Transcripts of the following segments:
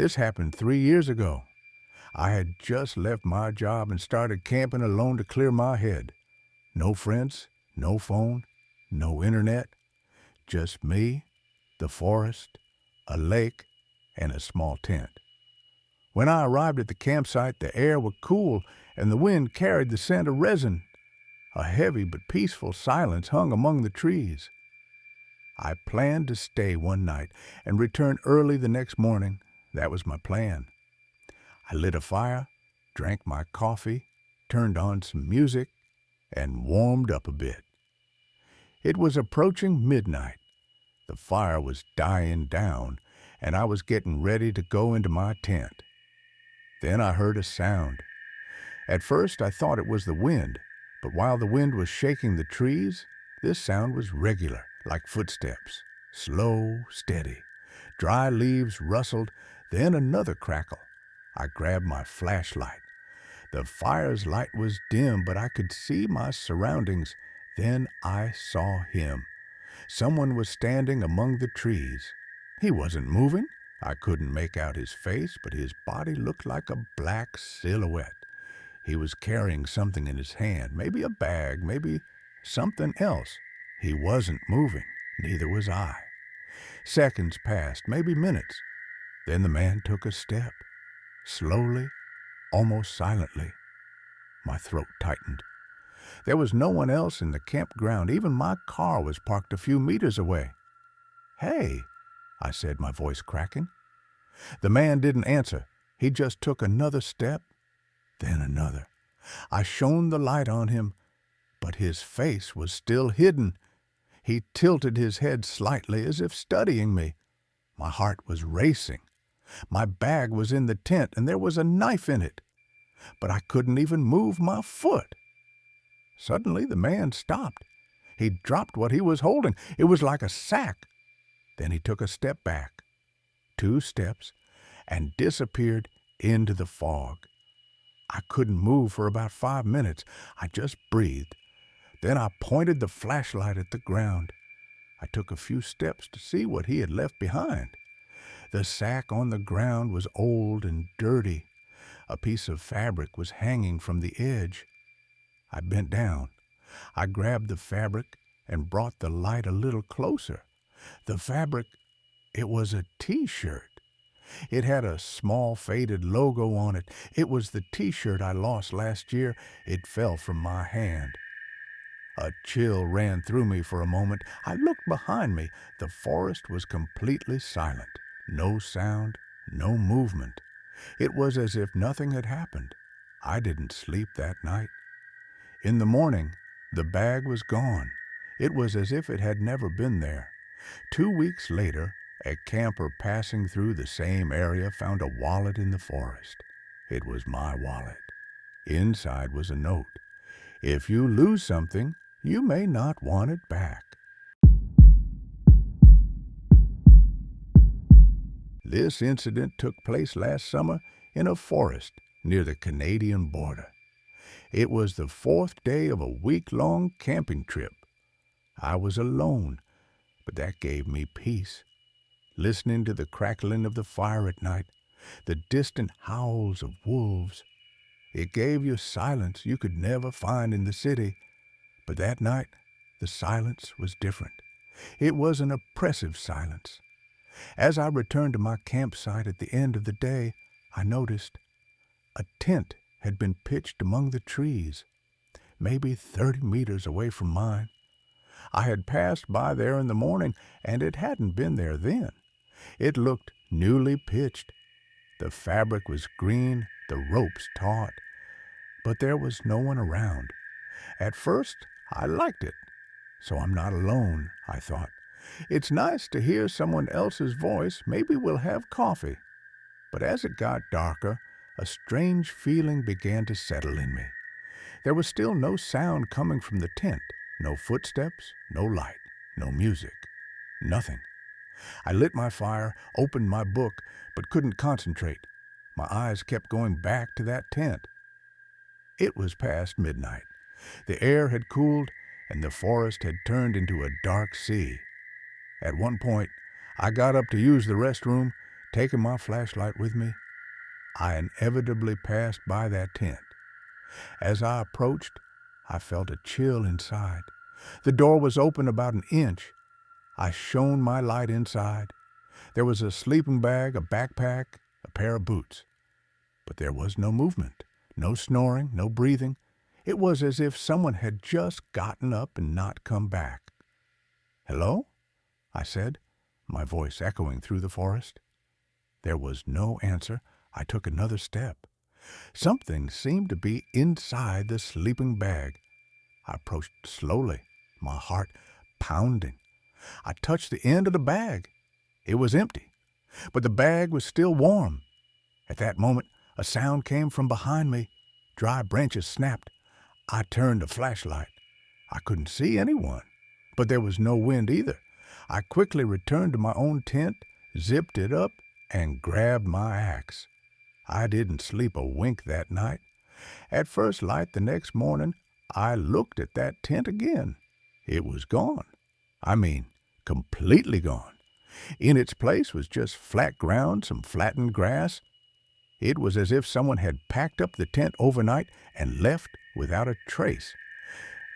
This happened 3 years ago. I had just left my job and started camping alone to clear my head. No friends, no phone, no internet, just me, the forest, a lake, and a small tent. When I arrived at the campsite, the air was cool and the wind carried the scent of resin. A heavy but peaceful silence hung among the trees. I planned to stay one night and return early the next morning. That was my plan. I lit a fire, drank my coffee, turned on some music, and warmed up a bit. It was approaching midnight. The fire was dying down, and I was getting ready to go into my tent. Then I heard a sound. At first I thought it was the wind, but while the wind was shaking the trees, this sound was regular, like footsteps, slow, steady. Dry leaves rustled, then another crackle. I grabbed my flashlight. The fire's light was dim, but I could see my surroundings. Then I saw him. Someone was standing among the trees. He wasn't moving. I couldn't make out his face, but his body looked like a black silhouette. He was carrying something in his hand, maybe a bag, maybe something else. He wasn't moving, neither was I. Seconds passed, maybe minutes. Then the man took a step. Slowly, almost silently. My throat tightened. There was no one else in the campground. Even my car was parked a few meters away. "Hey," I said, my voice cracking. The man didn't answer. He just took another step, then another. I shone the light on him, but his face was still hidden. He tilted his head slightly as if studying me. My heart was racing. My bag was in the tent and there was a knife in it, but I couldn't even move my foot. Suddenly the man stopped. He dropped what he was holding. It was like a sack. Then he took a step back, 2 steps, and disappeared into the fog. I couldn't move for about 5 minutes. I just breathed. Then I pointed the flashlight at the ground. I took a few steps to see what he had left behind. The sack on the ground was old and dirty. A piece of fabric was hanging from the edge. I bent down. I grabbed the fabric and brought the light a little closer. The fabric, it was a T-shirt. It had a small faded logo on it. It was the T-shirt I lost last year. It fell from my hand. A chill ran through me for a moment. I looked behind me. The forest was completely silent. No sound, no movement. It was as if nothing had happened. I didn't sleep that night. In the morning, the bag was gone. It was as if it had never been there. 2 weeks later, a camper passing through the same area found a wallet in the forest. It was my wallet. Inside was a note. If you lose something, you may not want it back. This incident took place last summer in a forest near the Canadian border. It was the 4th day of a week-long camping trip. I was alone, but that gave me peace. Listening to the crackling of the fire at night, the distant howls of wolves. It gave you silence you could never find in the city. But that night, the silence was different. It was an oppressive silence. As I returned to my campsite at the end of the day, I noticed a tent had been pitched among the trees, maybe 30 meters away from mine. I had passed by there in the morning, and it hadn't been there then. It looked newly pitched. The fabric was green, the ropes taut, but there was no one around. At first, I liked it. So I'm not alone, I thought. It's nice to hear someone else's voice. Maybe we'll have coffee. But as it got darker, a strange feeling began to settle in me. There was still no sound coming from the tent. No footsteps, no light, no music, nothing. I lit my fire, opened my book, but couldn't concentrate. My eyes kept going back to that tent. It was past midnight. The air had cooled, and the forest had turned into a dark sea. At one point, I got up to use the restroom, Taking my flashlight with me, I inevitably passed by that tent. As I approached, I felt a chill inside. The door was open about an inch. I shone my light inside. There was a sleeping bag, a backpack, a pair of boots. But there was no movement, no snoring, no breathing. It was as if someone had just gotten up and not come back. "Hello?" I said, my voice echoing through the forest. There was no answer. I took another step. Something seemed to be inside the sleeping bag. I approached slowly, my heart pounding. I touched the end of the bag. It was empty, but the bag was still warm. At that moment, a sound came from behind me. Dry branches snapped. I turned the flashlight. I couldn't see anyone, but there was no wind either. I quickly returned to my own tent, zipped it up, and grabbed my axe. I didn't sleep a wink that night. At first light the next morning, I looked at that tent again. It was gone. I mean, completely gone. In its place was just flat ground, some flattened grass. It was as if someone had packed up the tent overnight and left without a trace.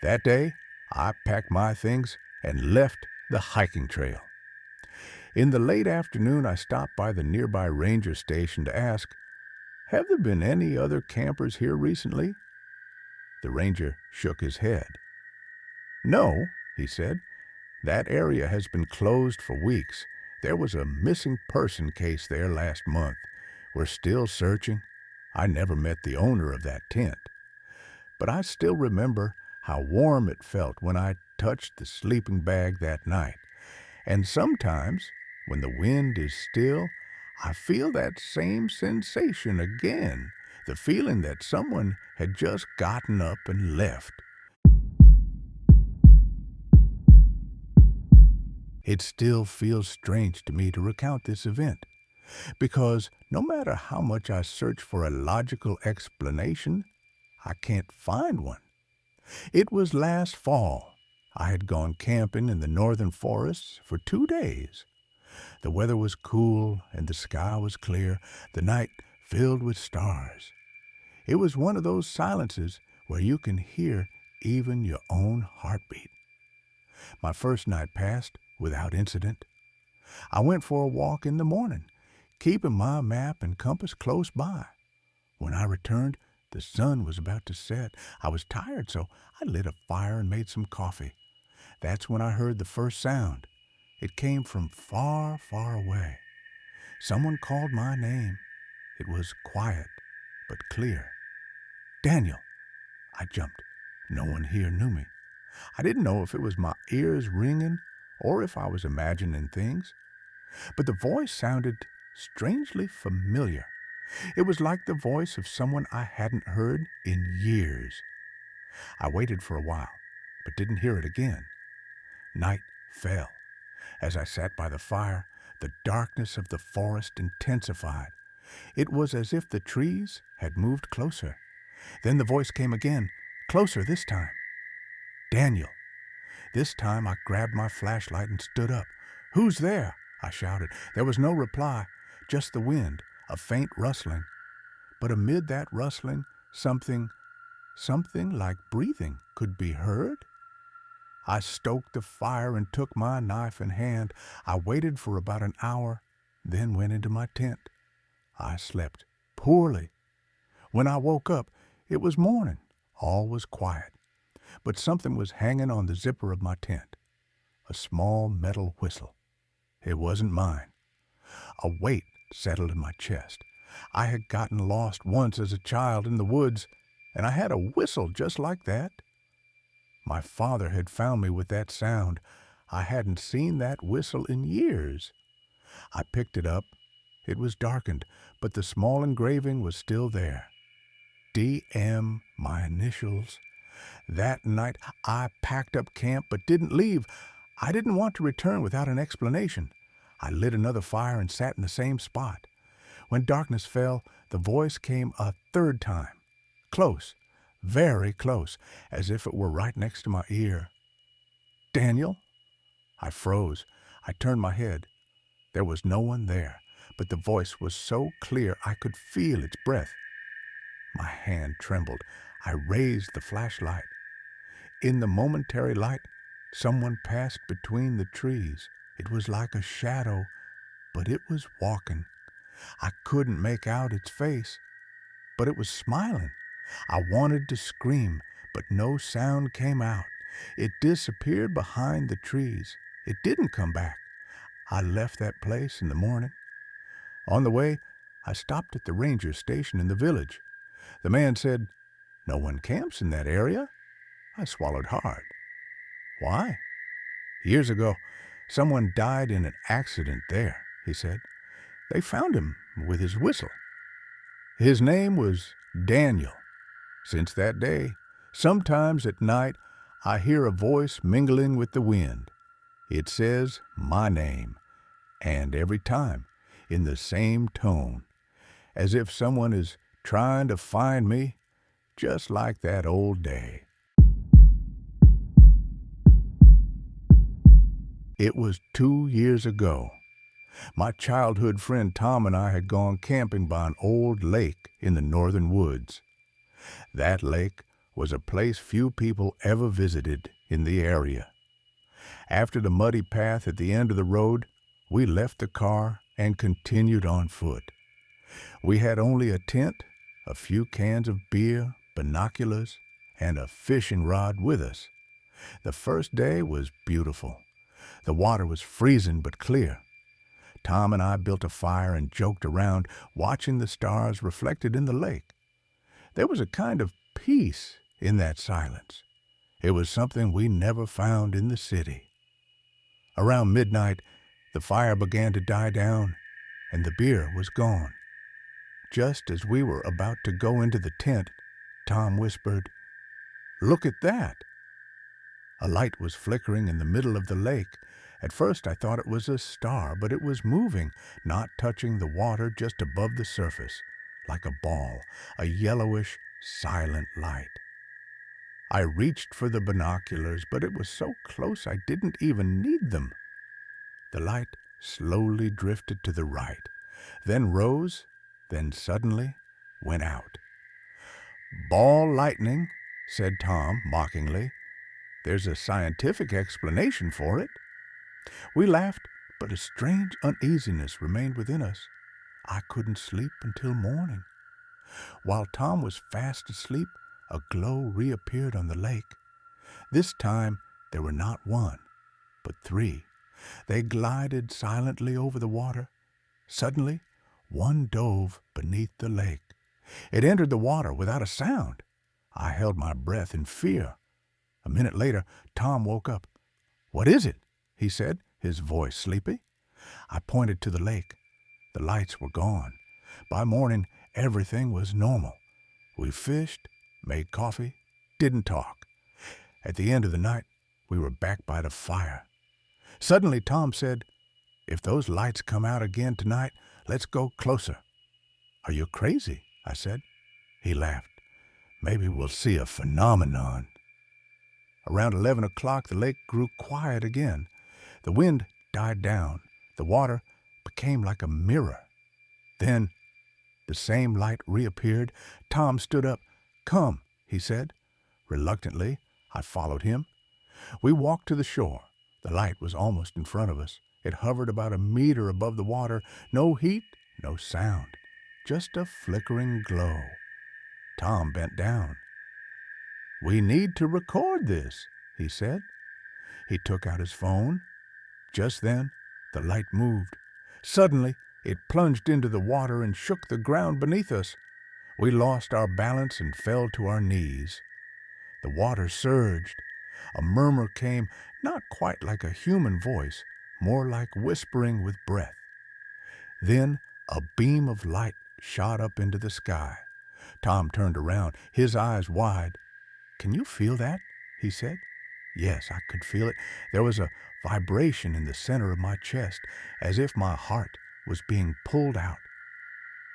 That day, I packed my things and left the hiking trail. In the late afternoon, I stopped by the nearby ranger station to ask, "Have there been any other campers here recently?" The ranger shook his head. "No," he said. "That area has been closed for weeks. There was a missing person case there last month. We're still searching. I never met the owner of that tent. But I still remember how warm it felt when I touched the sleeping bag that night. And sometimes, when the wind is still, I feel that same sensation again, the feeling that someone had just gotten up and left. It still feels strange to me to recount this event, because no matter how much I search for a logical explanation, I can't find one. It was last fall. I had gone camping in the northern forests for 2 days. The weather was cool and the sky was clear, the night filled with stars. It was one of those silences where you can hear even your own heartbeat. My first night passed without incident. I went for a walk in the morning, keeping my map and compass close by. When I returned, the sun was about to set. I was tired, so I lit a fire and made some coffee. That's when I heard the first sound. It came from far, far away. Someone called my name. It was quiet, but clear. "Daniel!" I jumped. No one here knew me. I didn't know if it was my ears ringing or if I was imagining things. But the voice sounded strangely familiar. It was like the voice of someone I hadn't heard in years. I waited for a while, but didn't hear it again. Night fell. As I sat by the fire, the darkness of the forest intensified. It was as if the trees had moved closer. Then the voice came again, closer this time. "Daniel." This time I grabbed my flashlight and stood up. "Who's there?" I shouted. There was no reply, just the wind, a faint rustling. But amid that rustling, something like breathing could be heard. I stoked the fire and took my knife in hand. I waited for about an hour, then went into my tent. I slept poorly. When I woke up, it was morning. All was quiet. But something was hanging on the zipper of my tent. A small metal whistle. It wasn't mine. A weight settled in my chest. I had gotten lost once as a child in the woods, and I had a whistle just like that. My father had found me with that sound. I hadn't seen that whistle in years. I picked it up. It was darkened, but the small engraving was still there. DM, my initials. That night I packed up camp but didn't leave. I didn't want to return without an explanation. I lit another fire and sat in the same spot. When darkness fell, the voice came a third time. Close, very close, as if it were right next to my ear. "Daniel?" I froze. I turned my head. There was no one there, but the voice was so clear I could feel its breath. My hand trembled. I raised the flashlight. In the momentary light, someone passed between the trees. It was like a shadow, but it was walking. I couldn't make out its face, but it was smiling. I wanted to scream, but no sound came out. It disappeared behind the trees. It didn't come back. I left that place in the morning. On the way, I stopped at the ranger station in the village. The man said, "No one camps in that area." I swallowed hard. "Why?" "Years ago, someone died in an accident there," he said. "They found him with his whistle. His name was Daniel. Since that day, sometimes at night, I hear a voice mingling with the wind. It says my name, and every time in the same tone, as if someone is trying to find me, just like that old day." It was 2 years ago. My childhood friend Tom and I had gone camping by an old lake in the northern woods. That lake was a place few people ever visited in the area. After the muddy path at the end of the road, we left the car and continued on foot. We had only a tent, a few cans of beer, binoculars, and a fishing rod with us. The first day was beautiful. The water was freezing but clear. Tom and I built a fire and joked around, watching the stars reflected in the lake. There was a kind of peace in that silence. It was something we never found in the city. Around midnight, the fire began to die down, and the beer was gone. Just as we were about to go into the tent, Tom whispered, "Look at that." A light was flickering in the middle of the lake. At first I thought it was a star, but it was moving, not touching the water, just above the surface, like a ball, a yellowish, silent light. I reached for the binoculars, but it was so close I didn't even need them. The light slowly drifted to the right, then rose, then suddenly went out. "Ball lightning," said Tom mockingly. "There's a scientific explanation for it." We laughed, but a strange uneasiness remained within us. I couldn't sleep until morning. While Tom was fast asleep, a glow reappeared on the lake. This time there were not one, but three. They glided silently over the water. Suddenly, one dove beneath the lake. It entered the water without a sound. I held my breath in fear. A minute later, Tom woke up. "What is it?" he said, his voice sleepy. I pointed to the lake. The lights were gone. By morning, everything was normal. We fished, made coffee, didn't talk. At the end of the night, we were back by the fire. Suddenly, Tom said, "If those lights come out again tonight, let's go closer." "Are you crazy?" I said. He laughed. "Maybe we'll see a phenomenon." Around 11 o'clock, the lake grew quiet again. The wind died down. The water became like a mirror. Then the same light reappeared. Tom stood up. "Come," he said. Reluctantly, I followed him. We walked to the shore. The light was almost in front of us. It hovered about a meter above the water. No heat, no sound, just a flickering glow. Tom bent down. "We need to record this," he said. He took out his phone. Just then, the light moved. Suddenly, it plunged into the water and shook the ground beneath us. We lost our balance and fell to our knees. The water surged. A murmur came, not quite like a human voice, more like whispering with breath. Then a beam of light shot up into the sky. Tom turned around, his eyes wide. "Can you feel that?" he said. Yes, I could feel it. There was a vibration in the center of my chest, as if my heart was being pulled out.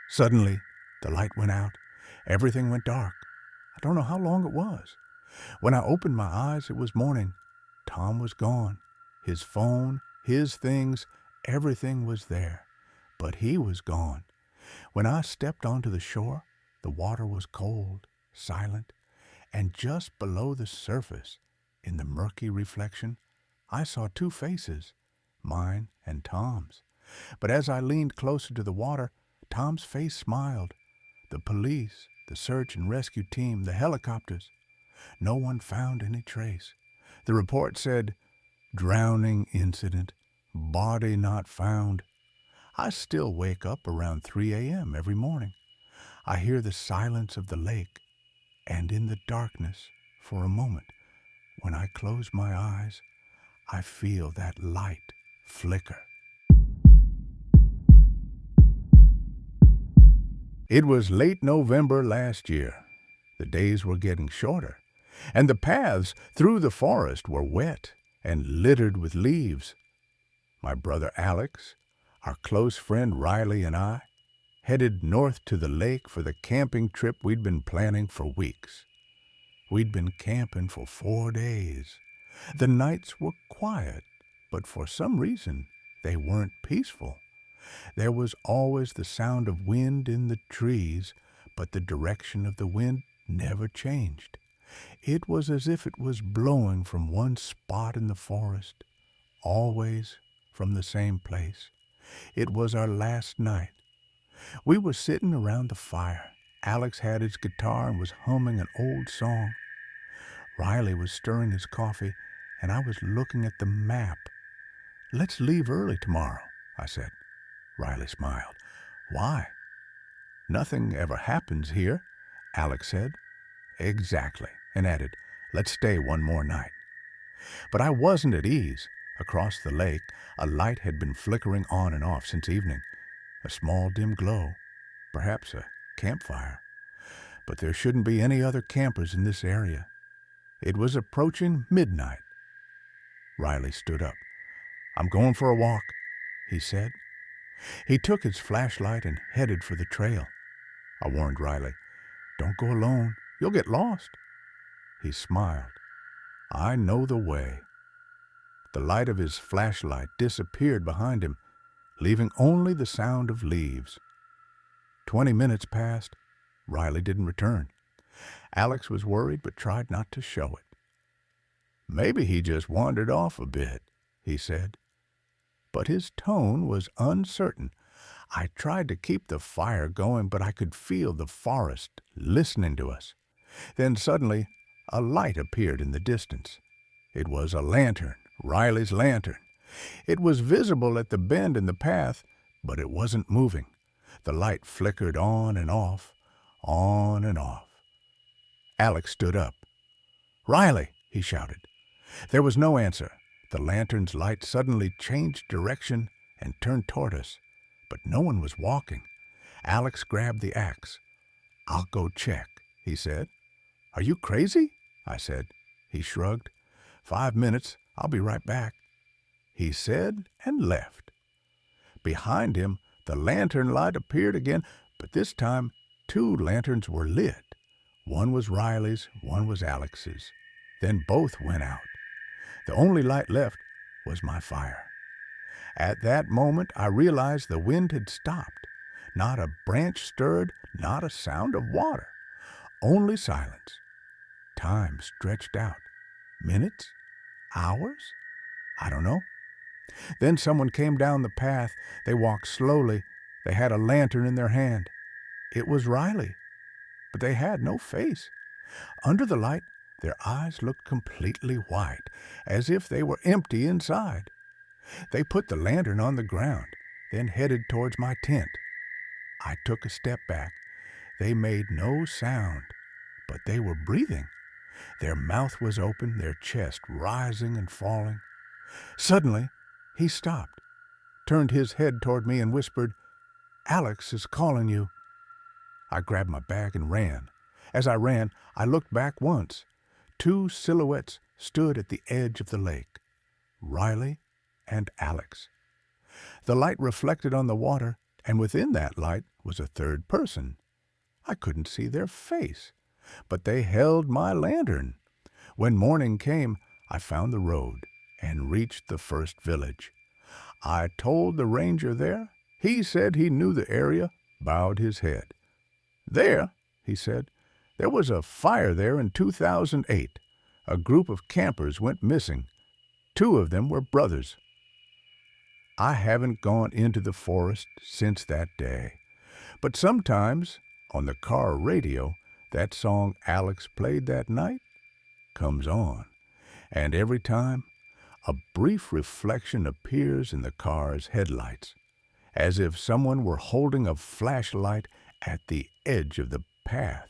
Suddenly, the light went out. Everything went dark. I don't know how long it was. When I opened my eyes, it was morning. Tom was gone. His phone, his things, everything was there. but he was gone. When I stepped onto the shore, the water was cold, silent, and just below the surface, in the murky reflection, I saw two faces, mine and Tom's. But as I leaned closer to the water, Tom's face smiled. The police, the search and rescue team, the helicopters. No one found any trace. The report said, drowning incident, body not found. I still wake up around 3 a.m. every morning. I hear the silence of the lake, and in the darkness, for a moment, when I close my eyes, I feel that light flicker. It was late November last year. The days were getting shorter, and the paths through the forest were wet and littered with leaves. My brother Alex, our close friend Riley, and I headed north to the lake for the camping trip we'd been planning for weeks. We'd been camping for 4 days. The nights were quiet, but for some reason they weren't peaceful. There was always the sound of wind in the trees, but the direction of the wind never changed. It was as if it was blowing from one spot in the forest, always from the same place. It was our last night. We were sitting around the fire. Alex had his guitar and was humming an old song. Riley was stirring his coffee, and I was looking at the map. "Let's leave early tomorrow," I said. Riley smiled. "Why?" "Nothing ever happens here," Alex said. "Exactly," and added, "Let's stay one more night." But I wasn't at ease. Across the lake, a light had been flickering on and off since evening. A small dim glow, perhaps a campfire. But there shouldn't be any other campers in this area. It was approaching midnight. Riley stood up. "I'm going for a walk," he said. He took his flashlight and headed for the trail. I warned Riley, "Don't go alone. You'll get lost." He smiled. "I know the way." The light of his flashlight disappeared behind him, leaving only the sound of leaves. 20 minutes passed. Riley didn't return. Alex was worried but tried not to show it. "Maybe he just wandered off a bit," he said. But his tone was uncertain. I tried to keep the fire going, but I could feel the forest listening to us. Then suddenly, a light appeared in the distance. It was a lantern, Riley's lantern. It was visible at the bend in the path, but it wasn't moving. The light flickered on and off, on and off. Alex stood up. "Riley!" he shouted. There was no answer. The lantern's light suddenly changed direction and turned toward us, but no one was walking. Alex grabbed the axe. "I'll go check," he said. "Are you crazy?" I said. He shrugged. 5 minutes, I'll be right back," he said and left. Behind him, the lantern light appeared again, but this time 2 lanterns were lit. One was Riley's, one was Alex's. Then both went out. The only light left was my fire. At that moment, I realized the wind had stopped. Not a branch stirred, not a sound of water. Only silence. Time stretched out. Minutes? Hours? I don't know. Then someone came down the path. They walked slowly. They had a lantern in their hand. It was Riley, but they had no face. Under the light, their eyes looked completely white, as if they were empty inside. They put the lantern on the ground, then headed towards my tent. I took a step back. They made no sound, but they were breathing. Their mouth was open, their chest rising and falling. Suddenly, he stopped, turned his head toward me and whispered, "Alex is calling you." I grabbed my bag and ran. As I ran, I looked back once. 2 silhouettes stood at the edge of the lake, Riley and Alex. The light reflected on the water, and within that light was a third person. I couldn't see their face, but they held my lantern. When morning came, I found the road and reached the first village. I told the ranger there. He said he knew the area, bowed his head. There, he said, there was a fire there in 2008. A group of campers went missing. 2 of them were brothers. I haven't gone into the forest since that day. But sometimes, on the car radio, that song Alex played that night comes on. And every time, a brief reflection appears in the car's headlights, as if someone were holding a flashlight at the edge of the path.